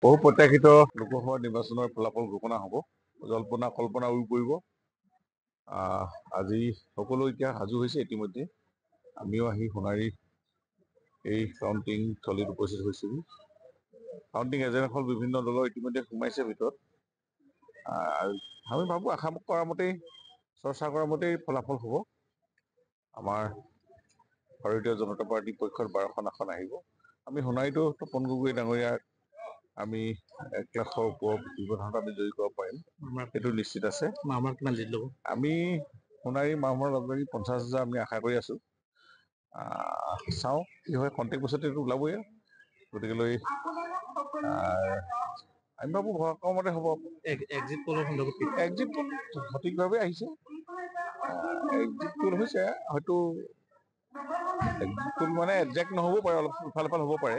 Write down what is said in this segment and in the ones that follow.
বহু প্ৰত্যাশিত লোকসভা নিৰ্বাচনৰ ফলাফল ঘোষণা হ'ব। জল্পনা কল্পনা উৰি পৰিব। আজি সকলো এতিয়া সাজু হৈছে। ইতিমধ্যে আমিও আহি সোণাৰীৰ এই কাউণ্টিং স্থলীত উপস্থিত হৈছিলোঁ। কাউণ্টিং এজেণ্টসকল বিভিন্ন দলৰ ইতিমধ্যে সোমাইছে ভিতৰত। আমি ভাবোঁ আশা কৰা মতেই, চৰ্চা কৰা মতেই ফলাফল হ'ব। আমাৰ ভাৰতীয় জনতা পাৰ্টীৰ পক্ষত 12খন আসন আহিব। আমি সোণাৰীতো তপন গগৈ ডাঙৰীয়াক আমি 1 লাখৰ ওপৰত ব্যৱধানত আমি জয়ী কৰিব পাৰিম, সেইটো নিশ্চিত আছে। আমি সোণাৰী মাহমৰ লগে 50,000 আমি আশা কৰি আছোঁ। চাওঁ কি হয়, খন্তেক বছৰতে এইটো ওলাবই। গতিকেলৈ আমি ভাবোঁ ভৰসামতে হ'ব। এক্সিট পলৰ সন্দৰ্ভত এক্সিট পল সঠিকভাৱে আহিছে। এক্সিট পল হৈছে হয়তো এক্সিট পল মানে একজেক্ট নহ'ব পাৰে, অলপ ইফাল সিফাল হ'ব পাৰে,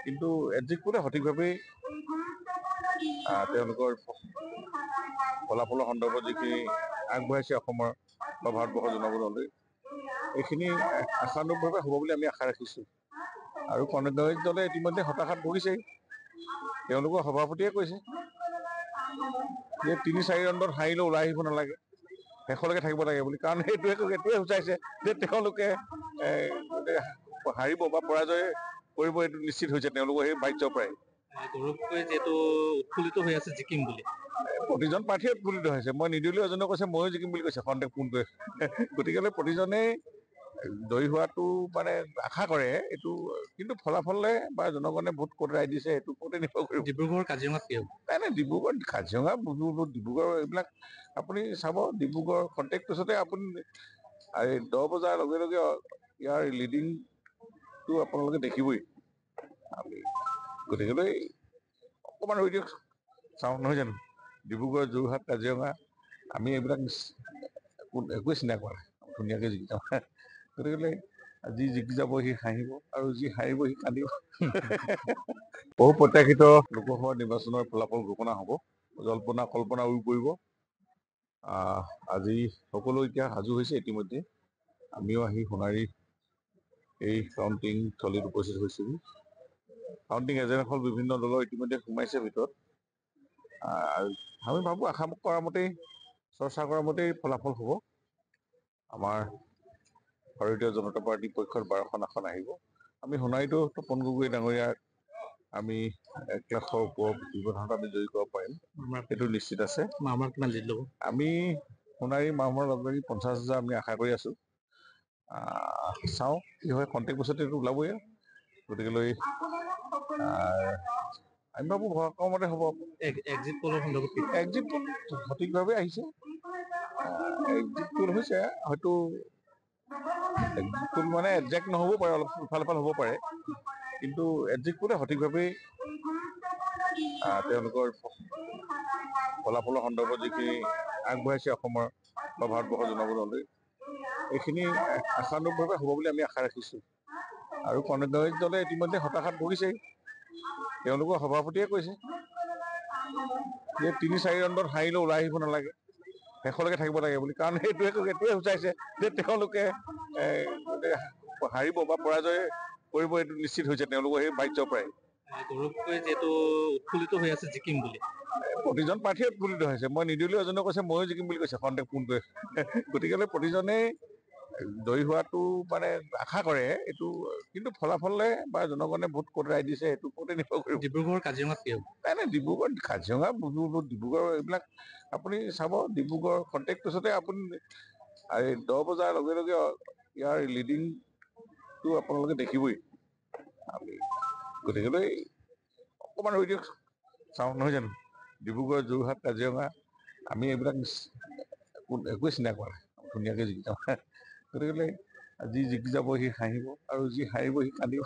কিন্তু এক্সিট পলে সঠিকভাৱেই তেওঁলোকৰ ফলাফলৰ সন্দৰ্ভত যিখিনি আগবঢ়াইছে অসমৰ বা ভাৰতবৰ্ষৰ জনগণলৈ, এইখিনি আশানুৰূপভাৱে হ'ব বুলি আমি আশা ৰাখিছোঁ। আৰু কংগ্ৰেছ দলে ইতিমধ্যে হতাশাত ভুগিছেই। তেওঁলোকৰ সভাপতিয়ে কৈছে যে 3-4 ৰাউণ্ডত হাৰিলেও ওলাই আহিব নালাগে, শেষলৈকে থাকিব লাগে বুলি। কাৰণ এইটোৱে সূচাইছে যে তেওঁলোকে হাৰিব বা পৰাজয় কৰিব, এইটো নিশ্চিত হৈছে তেওঁলোকৰ সেই বাহ্য প্ৰায়। গৌৰৱকৈ যিহেতু উৎফুল্লিত হৈ আছে জিকিম বুলি। প্ৰতিজন প্ৰাৰ্থীয়ে উৎফুল্লিত হৈছে। মই নিৰ্দলীয় এজনে কৈছে ময়ো জিকিম বুলি কৈছে খন্তেক ফোন কৰি। গতিকেলৈ প্ৰতিজনেই জয়ী হোৱাটো মানে আশা কৰে, এইটো কিন্তু ফলাফলে বা জনগণে ভোট ক'ত ৰায় দিছে সেইটো ওপৰতে নিৰ্ভৰ কৰিব। ডিব্ৰুগড় কাজিৰঙাত কি হ'ব? নাই ডিব্ৰুগড় কাজিৰঙা ডিব্ৰুগড় এইবিলাক আপুনি চাব। ডিব্ৰুগড় খন্তেক পিছতে আপুনি 10 বজাৰ লগে লগে ইয়াৰ লিডিংটো আপোনালোকে দেখিবই। আমি গতিকেলৈ অকণমান ৰৈ দিয়ক, চাওঁ নহয় জানো। ডিব্ৰুগড়, যোৰহাট, কাজিৰঙা আমি এইবিলাক একোৱে চিন্তা কৰা নাই, ধুনীয়াকৈ জিকি যাওঁ। গতিকেলৈ যি জিকি যাব সি হাঁহিব আৰু যি হাৰিব সি কান্দিব। বহু প্ৰত্যাশিত লোকসভা নিৰ্বাচনৰ ফলাফল ঘোষণা হ'ব। জল্পনা কল্পনা উৰি পৰিব। আজি সকলো এতিয়া সাজু হৈছে। ইতিমধ্যে আমিও আহি সোণাৰীৰ এই কাউণ্টিং স্থলীত উপস্থিত হৈছিলোঁ। কাউণ্টিং এজেণ্টসকল বিভিন্ন দলৰ ইতিমধ্যে সোমাইছে ভিতৰত। আমি ভাবোঁ আশা কৰা মতেই, চৰ্চা কৰা মতেই ফলাফল হ'ব। আমাৰ ভাৰতীয় জনতা পাৰ্টীৰ পক্ষত 12খন আসন আহিব। আমি সোণাৰীতো তপন গগৈ ডাঙৰীয়াক আমি 1 লাখৰ ওপৰত ব্যৱধানত আমি জয়ী কৰিব পাৰিম, সেইটো নিশ্চিত আছে। আমি সোণাৰী মাহমৰ লগে 50,000 আমি আশা কৰি আছোঁ। চাওঁ কি হয়, খন্তেক বছৰতে এইটো ওলাবই। গতিকেলৈ আমি ভাবোঁ ভৰসামতে হ'ব। এক্সিট পলৰ সন্দৰ্ভত এক্সিট পল সঠিকভাৱে আহিছে। এক্সিট পল হৈছে হয়তো এক্সিট পল মানে একজেক্ট নহ'ব পাৰে, অলপ ইফাল সিফাল হ'ব পাৰে, কিন্তু এক্সিট পলে সঠিকভাৱেই তেওঁলোকৰ ফলাফলৰ সন্দৰ্ভত যিখিনি আগবঢ়াইছে অসমৰ বা ভাৰতবৰ্ষৰ জনগণলৈ, এইখিনি আশানুৰূপভাৱে হ'ব বুলি আমি আশা ৰাখিছোঁ। আৰু কংগ্ৰেছ দলে ইতিমধ্যে হতাশাত ভুগিছেই। তেওঁলোকৰ সভাপতিয়ে কৈছে যে 3-4 ৰাউণ্ডত হাৰিলেও ওলাই আহিব নালাগে, শেষলৈকে থাকিব লাগে বুলি। কাৰণ এইটোৱে সূচাইছে যে তেওঁলোকে হাৰিব বা পৰাজয় কৰিব, এইটো নিশ্চিত হৈছে তেওঁলোকৰ সেই বাহ্য প্ৰায়। গৌৰৱকৈ যিহেতু উৎফুল্লিত হৈ আছে জিকিম বুলি। প্ৰতিজন প্ৰাৰ্থীয়ে উৎফুল্লিত হৈছে। মই নিৰ্দলীয় এজনে কৈছে ময়ো জিকিম বুলি কৈছে খন্তেক ফোন কৰি। গতিকেলৈ প্ৰতিজনেই জয়ী হোৱাটো মানে আশা কৰে, এইটো কিন্তু ফলাফলে বা জনগণে ভোট ক'ত ৰায় দিছে সেইটো ওপৰতে নিৰ্ভৰ কৰিব। ডিব্ৰুগড় কাজিৰঙাত কি হ'ব? নাই ডিব্ৰুগড় কাজিৰঙা ডিব্ৰুগড় এইবিলাক আপুনি চাব। ডিব্ৰুগড় খন্তেক পিছতে আপুনি 10 বজাৰ লগে লগে ইয়াৰ লিডিংটো আপোনালোকে দেখিবই। আমি গতিকেলৈ অকণমান ৰৈ দিয়ক, চাওঁ নহয় জানো। ডিব্ৰুগড়, যোৰহাট, কাজিৰঙা আমি এইবিলাক একোৱে চিন্তা কৰা নাই, ধুনীয়াকৈ জিকি যাওঁ। গতিকেলৈ যি জিকি যাব সি হাঁহিব আৰু যি হাৰিব সি কান্দিব।